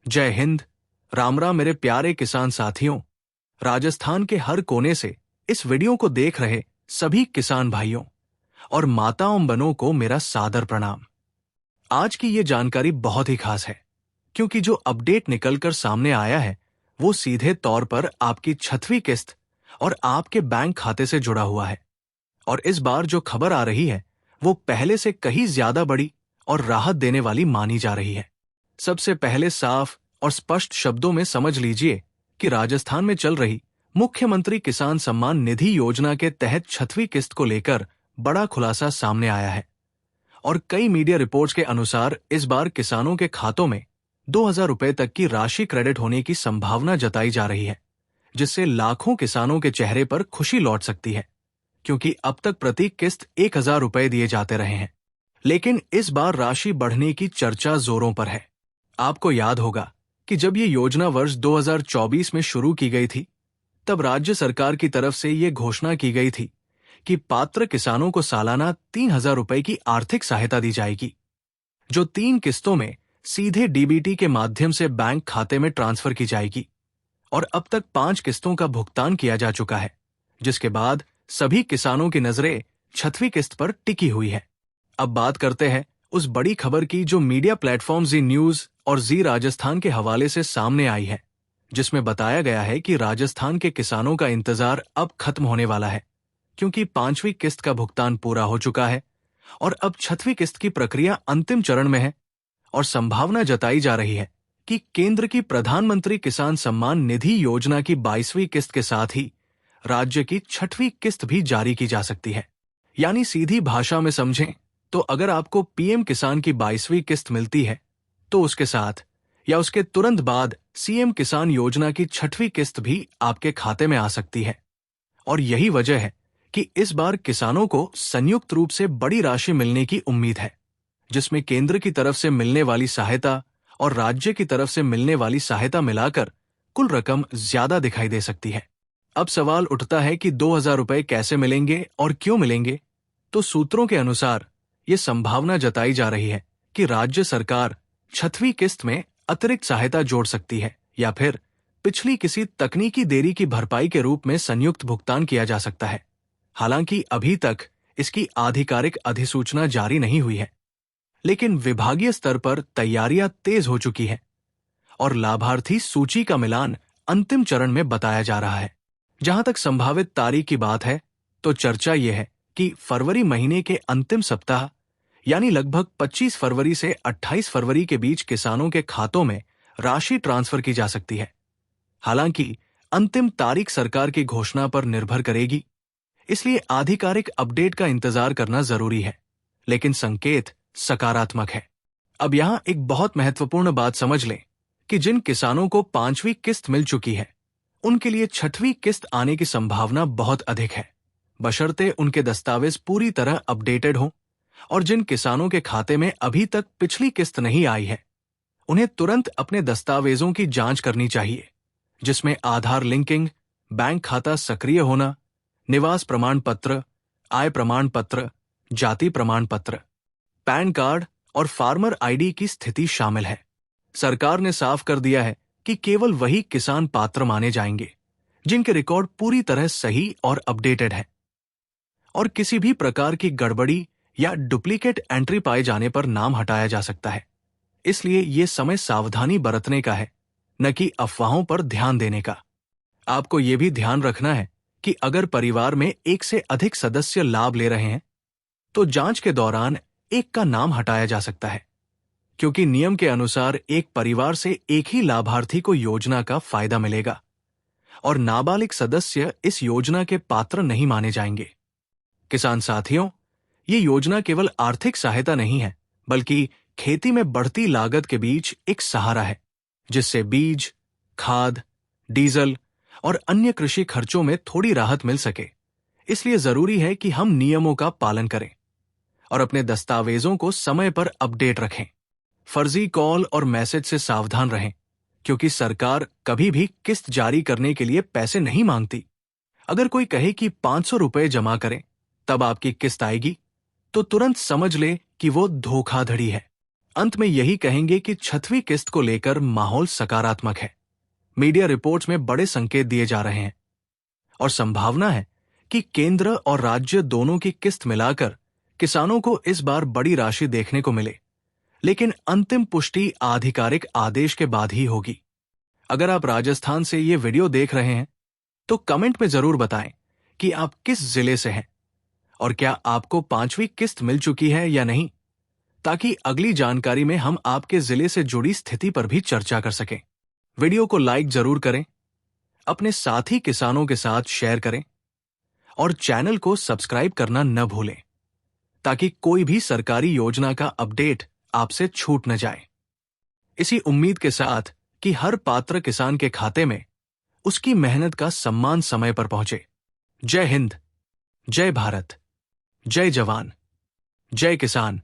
जय हिंद। राम राम मेरे प्यारे किसान साथियों। राजस्थान के हर कोने से इस वीडियो को देख रहे सभी किसान भाइयों और माताओं बहनों को मेरा सादर प्रणाम। आज की ये जानकारी बहुत ही खास है, क्योंकि जो अपडेट निकलकर सामने आया है वो सीधे तौर पर आपकी 6वीं किस्त और आपके बैंक खाते से जुड़ा हुआ है। और इस बार जो खबर आ रही है वो पहले से कहीं ज्यादा बड़ी और राहत देने वाली मानी जा रही है। सबसे पहले साफ और स्पष्ट शब्दों में समझ लीजिए कि राजस्थान में चल रही मुख्यमंत्री किसान सम्मान निधि योजना के तहत 6वीं किस्त को लेकर बड़ा खुलासा सामने आया है। और कई मीडिया रिपोर्ट्स के अनुसार इस बार किसानों के खातों में 2,000 रुपए तक की राशि क्रेडिट होने की संभावना जताई जा रही है, जिससे लाखों किसानों के चेहरे पर खुशी लौट सकती है, क्योंकि अब तक प्रति किस्त 1,000 रुपए दिए जाते रहे हैं। लेकिन इस बार राशि बढ़ने की चर्चा जोरों पर है। आपको याद होगा कि जब ये योजना वर्ष 2024 में शुरू की गई थी, तब राज्य सरकार की तरफ से ये घोषणा की गई थी कि पात्र किसानों को सालाना 3,000 रुपए की आर्थिक सहायता दी जाएगी, जो 3 किस्तों में सीधे डीबीटी के माध्यम से बैंक खाते में ट्रांसफर की जाएगी। और अब तक 5 किस्तों का भुगतान किया जा चुका है, जिसके बाद सभी किसानों की नजरें 6वीं किस्त पर टिकी हुई है। अब बात करते हैं उस बड़ी खबर की जो मीडिया प्लेटफॉर्म जी न्यूज और जी राजस्थान के हवाले से सामने आई है, जिसमें बताया गया है कि राजस्थान के किसानों का इंतजार अब खत्म होने वाला है, क्योंकि 5वीं किस्त का भुगतान पूरा हो चुका है और अब 6वीं किस्त की प्रक्रिया अंतिम चरण में है। और संभावना जताई जा रही है कि केंद्र की प्रधानमंत्री किसान सम्मान निधि योजना की 22वीं किस्त के साथ ही राज्य की 6वीं किस्त भी जारी की जा सकती है। यानी सीधी भाषा में समझें तो अगर आपको पीएम किसान की 22वीं किस्त मिलती है, तो उसके साथ या उसके तुरंत बाद सीएम किसान योजना की 6वीं किस्त भी आपके खाते में आ सकती है। और यही वजह है कि इस बार किसानों को संयुक्त रूप से बड़ी राशि मिलने की उम्मीद है, जिसमें केंद्र की तरफ से मिलने वाली सहायता और राज्य की तरफ से मिलने वाली सहायता मिलाकर कुल रकम ज्यादा दिखाई दे सकती है। अब सवाल उठता है कि 2,000 रुपए कैसे मिलेंगे और क्यों मिलेंगे। तो सूत्रों के अनुसार ये संभावना जताई जा रही है कि राज्य सरकार 6वीं किस्त में अतिरिक्त सहायता जोड़ सकती है, या फिर पिछली किसी तकनीकी देरी की भरपाई के रूप में संयुक्त भुगतान किया जा सकता है। हालांकि अभी तक इसकी आधिकारिक अधिसूचना जारी नहीं हुई है, लेकिन विभागीय स्तर पर तैयारियां तेज हो चुकी है और लाभार्थी सूची का मिलान अंतिम चरण में बताया जा रहा है। जहां तक संभावित तारीख की बात है, तो चर्चा यह है कि फरवरी महीने के अंतिम सप्ताह यानी लगभग 25 फरवरी से 28 फरवरी के बीच किसानों के खातों में राशि ट्रांसफर की जा सकती है। हालांकि अंतिम तारीख सरकार की घोषणा पर निर्भर करेगी, इसलिए आधिकारिक अपडेट का इंतजार करना जरूरी है, लेकिन संकेत सकारात्मक है। अब यहां एक बहुत महत्वपूर्ण बात समझ लें कि जिन किसानों को 5वीं किस्त मिल चुकी है, उनके लिए 6वीं किस्त आने की संभावना बहुत अधिक है, बशर्ते उनके दस्तावेज पूरी तरह अपडेटेड हों। और जिन किसानों के खाते में अभी तक पिछली किस्त नहीं आई है, उन्हें तुरंत अपने दस्तावेजों की जांच करनी चाहिए, जिसमें आधार लिंकिंग, बैंक खाता सक्रिय होना, निवास प्रमाण पत्र, आय प्रमाण पत्र, जाति प्रमाण पत्र, पैन कार्ड और फार्मर आईडी की स्थिति शामिल है। सरकार ने साफ कर दिया है कि केवल वही किसान पात्र माने जाएंगे जिनके रिकॉर्ड पूरी तरह सही और अपडेटेड है, और किसी भी प्रकार की गड़बड़ी या डुप्लीकेट एंट्री पाए जाने पर नाम हटाया जा सकता है। इसलिए ये समय सावधानी बरतने का है, न कि अफवाहों पर ध्यान देने का। आपको ये भी ध्यान रखना है कि अगर परिवार में एक से अधिक सदस्य लाभ ले रहे हैं, तो जांच के दौरान एक का नाम हटाया जा सकता है, क्योंकि नियम के अनुसार एक परिवार से एक ही लाभार्थी को योजना का फायदा मिलेगा और नाबालिग सदस्य इस योजना के पात्र नहीं माने जाएंगे। किसान साथियों, ये योजना केवल आर्थिक सहायता नहीं है, बल्कि खेती में बढ़ती लागत के बीच एक सहारा है, जिससे बीज, खाद, डीजल और अन्य कृषि खर्चों में थोड़ी राहत मिल सके। इसलिए जरूरी है कि हम नियमों का पालन करें और अपने दस्तावेजों को समय पर अपडेट रखें। फर्जी कॉल और मैसेज से सावधान रहें, क्योंकि सरकार कभी भी किस्त जारी करने के लिए पैसे नहीं मांगती। अगर कोई कहे कि 500 रुपए जमा करें तब आपकी किस्त आएगी, तो तुरंत समझ ले कि वो धोखाधड़ी है। अंत में यही कहेंगे कि 6वीं किस्त को लेकर माहौल सकारात्मक है। मीडिया रिपोर्ट्स में बड़े संकेत दिए जा रहे हैं और संभावना है कि केंद्र और राज्य दोनों की किस्त मिलाकर किसानों को इस बार बड़ी राशि देखने को मिले, लेकिन अंतिम पुष्टि आधिकारिक आदेश के बाद ही होगी। अगर आप राजस्थान से ये वीडियो देख रहे हैं तो कमेंट में जरूर बताएं कि आप किस जिले से हैं और क्या आपको 5वीं किस्त मिल चुकी है या नहीं, ताकि अगली जानकारी में हम आपके जिले से जुड़ी स्थिति पर भी चर्चा कर सकें। वीडियो को लाइक जरूर करें, अपने साथी किसानों के साथ शेयर करें और चैनल को सब्सक्राइब करना न भूलें, ताकि कोई भी सरकारी योजना का अपडेट आपसे छूट न जाए। इसी उम्मीद के साथ कि हर पात्र किसान के खाते में उसकी मेहनत का सम्मान समय पर पहुंचे। जय हिंद, जय भारत, जय जवान, जय किसान।